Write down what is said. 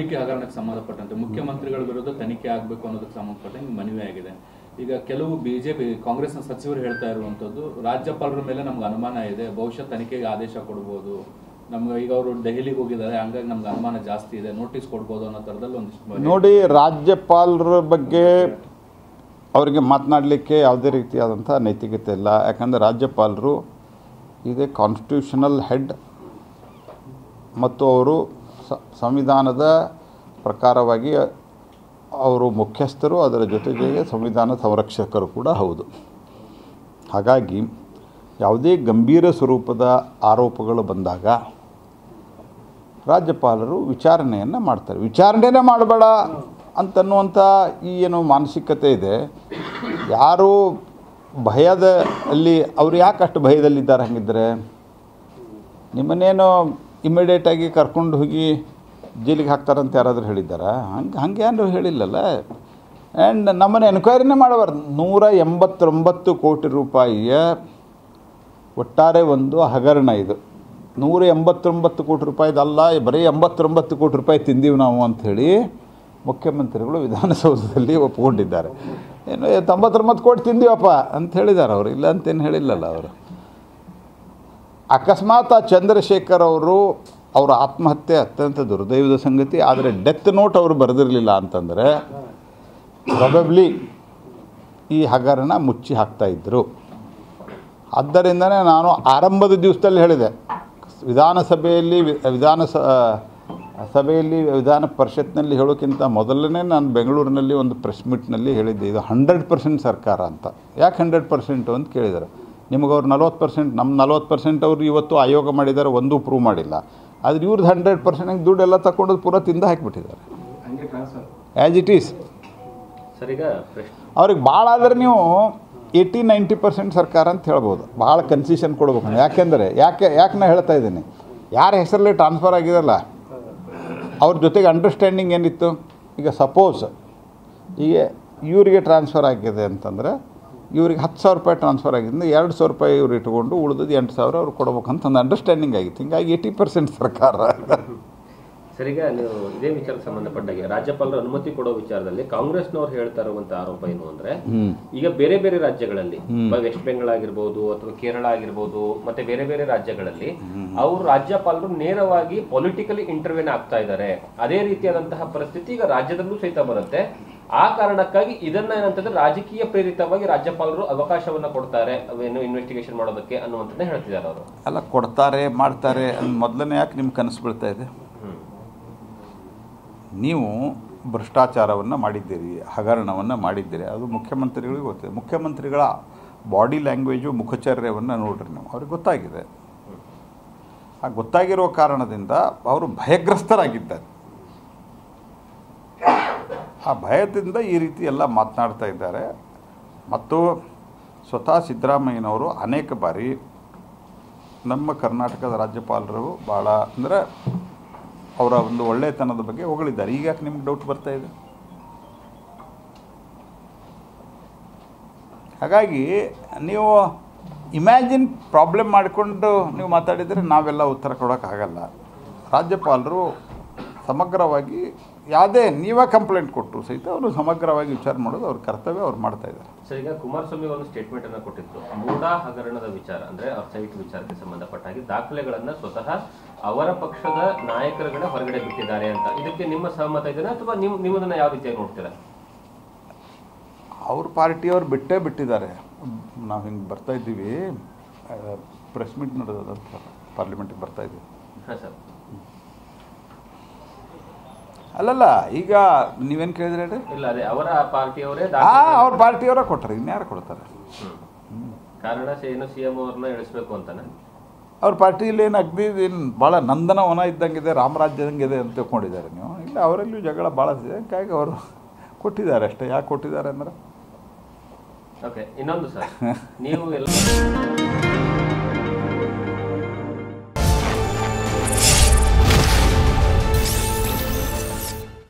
ವಾಲ್ಮೀಕಿ ಹಗರಣಕ್ಕೆ ಸಂಬಂಧಪಟ್ಟಂತೆ ಮುಖ್ಯಮಂತ್ರಿಗಳ ವಿರುದ್ಧ ತನಿಖೆ ಆಗಬೇಕು ಅನ್ನೋದಕ್ಕೆ ಸಂಬಂಧಪಟ್ಟಂಗೆ ಮನವಿ ಆಗಿದೆ. ಈಗ ಕೆಲವು ಬಿಜೆಪಿ ಕಾಂಗ್ರೆಸ್ನ ಸಚಿವರು ಹೇಳ್ತಾ ಇರುವಂತದ್ದು ರಾಜ್ಯಪಾಲರ ಮೇಲೆ ನಮ್ಗೆ ಅನುಮಾನ ಇದೆ, ಬಹುಶಃ ತನಿಖೆಗೆ ಆದೇಶ ಕೊಡ್ಬೋದು, ನಮ್ಗೆ ಈಗ ಅವರು ದೆಹಲಿಗೆ ಹೋಗಿದ್ದಾರೆ, ಹಂಗಾಗಿ ನಮ್ಗೆ ಅನುಮಾನ ಜಾಸ್ತಿ ಇದೆ, ನೋಟಿಸ್ ಕೊಡ್ಬೋದು ಅನ್ನೋ ಥರದಲ್ಲಿ ಒಂದಿಷ್ಟು. ನೋಡಿ, ರಾಜ್ಯಪಾಲರ ಬಗ್ಗೆ ಅವರಿಗೆ ಮಾತನಾಡಲಿಕ್ಕೆ ಯಾವುದೇ ರೀತಿಯಾದಂಥ ನೈತಿಕತೆ ಇಲ್ಲ. ಯಾಕಂದರೆ ರಾಜ್ಯಪಾಲರು ಇದೇ ಕಾನ್ಸ್ಟಿಟ್ಯೂಷನಲ್ ಹೆಡ್ ಮತ್ತು ಅವರು ಸಂವಿಧಾನದ ಪ್ರಕಾರವಾಗಿ ಅವರು ಮುಖ್ಯಸ್ಥರು, ಅದರ ಜೊತೆಗೆ ಸಂವಿಧಾನ ಸಂರಕ್ಷಕರು ಕೂಡ ಹೌದು. ಹಾಗಾಗಿ ಯಾವುದೇ ಗಂಭೀರ ಸ್ವರೂಪದ ಆರೋಪಗಳು ಬಂದಾಗ ರಾಜ್ಯಪಾಲರು ವಿಚಾರಣೆಯನ್ನು ಮಾಡ್ತಾರೆ. ವಿಚಾರಣೆನೇ ಮಾಡಬೇಡ ಅಂತನ್ನುವಂಥ ಈ ಏನು ಮಾನಸಿಕತೆ ಇದೆ, ಯಾರು ಭಯದಲ್ಲಿ ಅವ್ರು ಯಾಕೆ ಅಷ್ಟು ಭಯದಲ್ಲಿದ್ದಾರೆ? ಹಾಗಿದ್ದರೆ ನಿಮ್ಮನ್ನೇನು ಇಮಿಡಿಯೇಟಾಗಿ ಕರ್ಕೊಂಡು ಹೋಗಿ ಜೈಲಿಗೆ ಹಾಕ್ತಾರಂತ ಯಾರಾದರೂ ಹೇಳಿದ್ದಾರಾ? ಹಂಗೆ ಯಾರು ಹೇಳಿಲ್ಲಲ್ಲ. ಆ್ಯಂಡ್ ನಮ್ಮನ್ನು ಎನ್ಕ್ವೈರಿನೇ ಮಾಡಬಾರ್ದು. 189 ಕೋಟಿ ರೂಪಾಯಿಯ ಒಟ್ಟಾರೆ ಒಂದು ಹಗರಣ ಇದು. 189 ಕೋಟಿ ರೂಪಾಯಿದಲ್ಲ, ಬರೀ 89 ಕೋಟಿ ರೂಪಾಯಿ ತಿಂದೀವಿ ನಾವು ಅಂಥೇಳಿ ಮುಖ್ಯಮಂತ್ರಿಗಳು ವಿಧಾನಸೌಧದಲ್ಲಿ ಒಪ್ಪಿಕೊಂಡಿದ್ದಾರೆ. ಏನು 99 ಕೋಟಿ ತಿಂದೀವಪ್ಪ ಅಂತ ಹೇಳಿದ್ದಾರೆ ಅವರು, ಇಲ್ಲ ಅಂತೇನು ಹೇಳಿಲ್ಲಲ್ಲ ಅವರು. ಅಕಸ್ಮಾತ್ ಆ ಚಂದ್ರಶೇಖರ್ ಅವರ ಆತ್ಮಹತ್ಯೆ ಅತ್ಯಂತ ದುರ್ದೈವದ ಸಂಗತಿ, ಆದರೆ ಡೆತ್ ನೋಟ್ ಅವರು ಬರೆದಿರಲಿಲ್ಲ ಅಂತಂದರೆ ಪ್ರಾಬಬ್ಲಿ ಈ ಹಗರಣ ಮುಚ್ಚಿ ಹಾಕ್ತಾಯಿದ್ರು. ಆದ್ದರಿಂದನೇ ನಾನು ಆರಂಭದ ದಿವಸದಲ್ಲಿ ಹೇಳಿದೆ, ವಿಧಾನ ಪರಿಷತ್ನಲ್ಲಿ ಹೇಳೋಕ್ಕಿಂತ ಮೊದಲನೇ ನಾನು ಬೆಂಗಳೂರಿನಲ್ಲಿ ಒಂದು ಪ್ರೆಸ್ ಮೀಟ್ನಲ್ಲಿ ಹೇಳಿದ್ದೆ, ಇದು 100% ಸರ್ಕಾರ ಅಂತ. ಯಾಕೆ 100% ಅಂತ ಕೇಳಿದ್ದಾರೆ. ನಿಮಗೆ ಅವ್ರು 40%, ನಮ್ಮ 40% ಅವರು ಇವತ್ತು ಆಯೋಗ ಮಾಡಿದ್ದಾರೆ, ಒಂದೂ ಪ್ರೂವ್ ಮಾಡಿಲ್ಲ. ಆದರೆ ಇವ್ರದ್ದು 100% ದುಡ್ಡೆಲ್ಲ ತಗೊಂಡು ಪೂರ ತಿಂದು ಹಾಕಿಬಿಟ್ಟಿದ್ದಾರೆ, ಆ್ಯಸ್ ಇಟ್ ಈಸ್. ಅವ್ರಿಗೆ ಭಾಳ ಆದರೆ ನೀವು 80-90% ಸರ್ಕಾರ ಅಂತ ಹೇಳ್ಬೋದು, ಭಾಳ ಕನ್ಸೆಷನ್ ಕೊಡ್ಬೇಕು. ಯಾಕೆ ನಾ ಹೇಳ್ತಾ ಇದ್ದೀನಿ, ಯಾರ ಹೆಸರಲ್ಲಿ ಟ್ರಾನ್ಸ್ಫರ್ ಆಗಿದೆಲ್ಲ ಅವ್ರ ಜೊತೆಗೆ ಅಂಡರ್ಸ್ಟ್ಯಾಂಡಿಂಗ್ ಏನಿತ್ತು? ಈಗ ಸಪೋಸ್ ಈಗ ಇವರಿಗೆ ಟ್ರಾನ್ಸ್ಫರ್ ಆಗಿದೆ ಅಂತಂದರೆ ಇವ್ರಿಗೆ 10,000 ರೂಪಾಯಿ ಟ್ರಾನ್ಸ್ಫರ್ ಆಗಿದ್ದರಿಂದ 2,000 ರೂಪಾಯಿ ಇವ್ರು ಇಟ್ಕೊಂಡು ಉಳಿದದ್ದು 8,000 ಅವ್ರು ಕೊಡ್ಬೇಕಂತ ಒಂದು ಅಂಡರ್ಸ್ಟ್ಯಾಂಡಿಂಗ್ ಆಗಿತ್ತು. ಹಿಂಗಾಗಿ 80% ಸರ್ಕಾರ. ಸರಿಗ ನೀವು ಇದೇ ವಿಚಾರಕ್ಕೆ ಸಂಬಂಧಪಟ್ಟಾಗೆ ರಾಜ್ಯಪಾಲರ ಅನುಮತಿ ಕೊಡೋ ವಿಚಾರದಲ್ಲಿ ಕಾಂಗ್ರೆಸ್ನವ್ರು ಹೇಳ್ತಾ ಇರುವಂತ ಆರೋಪ ಏನು ಅಂದ್ರೆ, ಈಗ ಬೇರೆ ಬೇರೆ ರಾಜ್ಯಗಳಲ್ಲಿ ವೆಸ್ಟ್ ಬೆಂಗಾಲ್ ಆಗಿರ್ಬೋದು ಅಥವಾ ಕೇರಳ ಆಗಿರ್ಬೋದು ಮತ್ತೆ ಬೇರೆ ಬೇರೆ ರಾಜ್ಯಗಳಲ್ಲಿ ಅವರು ರಾಜ್ಯಪಾಲರು ನೇರವಾಗಿ ಪೊಲಿಟಿಕಲಿ ಇಂಟರ್ವ್ಯೂನ್ ಆಗ್ತಾ ಇದ್ದಾರೆ. ಅದೇ ರೀತಿಯಾದಂತಹ ಪರಿಸ್ಥಿತಿ ಈಗ ರಾಜ್ಯದಲ್ಲೂ ಸಹಿತ ಬರುತ್ತೆ. ಆ ಕಾರಣಕ್ಕಾಗಿ ಇದನ್ನ ಏನಂತಂದ್ರೆ ರಾಜಕೀಯ ಪ್ರೇರಿತವಾಗಿ ರಾಜ್ಯಪಾಲರು ಅವಕಾಶವನ್ನ ಕೊಡ್ತಾರೆ ಅವೇನು ಇನ್ವೆಸ್ಟಿಗೇಷನ್ ಮಾಡೋದಕ್ಕೆ ಅನ್ನುವಂಥದ್ದೇ ಹೇಳ್ತಿದ್ದಾರೆ ಅವರು. ಅಲ್ಲ, ಕೊಡ್ತಾರೆ ಮಾಡ್ತಾರೆ ಮೊದಲನೇ ಯಾಕೆ ನಿಮ್ಗೆ ಕನಸು ಬೀಳ್ತಾ ಇದೆ? ನೀವು ಭ್ರಷ್ಟಾಚಾರವನ್ನು ಮಾಡಿದ್ದೀರಿ, ಹಗರಣವನ್ನು ಮಾಡಿದ್ದೀರಿ, ಅದು ಮುಖ್ಯಮಂತ್ರಿಗಳಿಗೆ ಗೊತ್ತಿದೆ. ಮುಖ್ಯಮಂತ್ರಿಗಳ ಬಾಡಿ ಲ್ಯಾಂಗ್ವೇಜು, ಮುಖಚರ್ಯವನ್ನು ನೋಡ್ರಿ ನೀವು, ಅವ್ರಿಗೆ ಗೊತ್ತಾಗಿದೆ. ಆ ಗೊತ್ತಾಗಿರೋ ಕಾರಣದಿಂದ ಅವರು ಭಯಗ್ರಸ್ತರಾಗಿದ್ದಾರೆ. ಆ ಭಯದಿಂದ ಈ ರೀತಿ ಎಲ್ಲ ಮಾತನಾಡ್ತಾ ಇದ್ದಾರೆ. ಮತ್ತು ಸ್ವತಃ ಸಿದ್ದರಾಮಯ್ಯನವರು ಅನೇಕ ಬಾರಿ ನಮ್ಮ ಕರ್ನಾಟಕದ ರಾಜ್ಯಪಾಲರು ಭಾಳ ಅಂದರೆ ಅವರ ಒಂದು ಒಳ್ಳೆತನದ ಬಗ್ಗೆ ಹೊಗಳಿದ್ದಾರೆ. ಈಗ ಯಾಕೆ ನಿಮ್ಗೆ ಡೌಟ್ ಬರ್ತಾ ಇದೆ? ಹಾಗಾಗಿ ನೀವು ಇಮ್ಯಾಜಿನ್ ಪ್ರಾಬ್ಲಮ್ ಮಾಡಿಕೊಂಡು ನೀವು ಮಾತಾಡಿದರೆ ನಾವೆಲ್ಲ ಉತ್ತರ ಕೊಡೋಕ್ಕಾಗಲ್ಲ. ರಾಜ್ಯಪಾಲರು ಸಮಗ್ರವಾಗಿ ಯಾವುದೇ ನೀವೇ ಕಂಪ್ಲೇಂಟ್ ಕೊಟ್ಟರು ಸಹಿತ ಅವರು ಸಮಗ್ರವಾಗಿ ವಿಚಾರ ಮಾಡೋದು ಅವ್ರ ಕರ್ತವ್ಯ, ಅವ್ರು ಮಾಡ್ತಾ ಇದ್ದಾರೆ. ಸರ್, ಈಗ ಕುಮಾರಸ್ವಾಮಿ ಒಂದು ಸ್ಟೇಟ್ಮೆಂಟ್ ಅನ್ನು ಕೊಟ್ಟಿದ್ರು. ಮೂಡಾ ಹಗರಣದ ವಿಚಾರ ಅಂದ್ರೆ ಅವ್ರ ಸೈಟ್ ವಿಚಾರಕ್ಕೆ ಸಂಬಂಧಪಟ್ಟ ಹಾಗೆ ದಾಖಲೆಗಳನ್ನ ಸ್ವತಃ ಅವರ ಪಕ್ಷದ ನಾಯಕರುಗಳ ಹೊರಗಡೆ ಬಿಟ್ಟಿದ್ದಾರೆ ಅಂತ. ಇದಕ್ಕೆ ನಿಮ್ಮ ಸಹಮತ ಇದೆಯಾ ಅಥವಾ ನಿಮ್ಮದನ್ನ ಯಾವ ರೀತಿಯಾಗಿ ನೋಡ್ತೀರಾ? ಅವ್ರ ಪಾರ್ಟಿಯವ್ರು ಬಿಟ್ಟಿದ್ದಾರೆ. ನಾವು ಹಿಂಗೆ ಬರ್ತಾ ಇದ್ದೀವಿ, ಪ್ರೆಸ್ ಮೀಟ್ ನಡೆದಂತ ಪಾರ್ಲಿಮೆಂಟಿಗೆ ಬರ್ತಾ ಇದ್ದೀವಿ. ಹಾಂ ಸರ್. ಅಲ್ಲಲ್ಲ, ಈಗ ನೀವೇನು ಕೇಳಿದ್ರೆ ಹೇಳಿ. ಇಲ್ಲ, ಅದೇ ಅವರ ಪಾರ್ಟಿಯವರೇ ಅವ್ರ ಪಾರ್ಟಿಯವರೇ ಕೊಟ್ಟರೆ ಇನ್ಯಾರು ಕೊಡ್ತಾರೆ? ಕಾರಣ ಏನು CM ಅವ್ರನ್ನ ಇಳಿಸ್ಬೇಕು ಅಂತಾನೆ. ಅವ್ರ ಪಾರ್ಟಿಯಲ್ಲಿ ಏನು ಅಗ್ದಿ ಏನು ಭಾಳ ನಂದನವನ ಇದ್ದಂಗಿದೆ, ರಾಮರಾಜ್ಯದಂಗಿದೆ ಅಂತ ತಿಳ್ಕೊಂಡಿದ್ದಾರೆ ನೀವು. ಇಲ್ಲ, ಅವರಲ್ಲಿಯೂ ಜಗಳ ಭಾಳ ಇದೆ. ಹಾಗಾಗಿ ಅವರು ಕೊಟ್ಟಿದ್ದಾರೆ ಅಷ್ಟೇ. ಯಾಕೆ ಕೊಟ್ಟಿದ್ದಾರೆ ಅಂದ್ರೆ ಓಕೆ. ಇನ್ನೊಂದು ಸರ್, ನೀವು ಎಲ್ಲ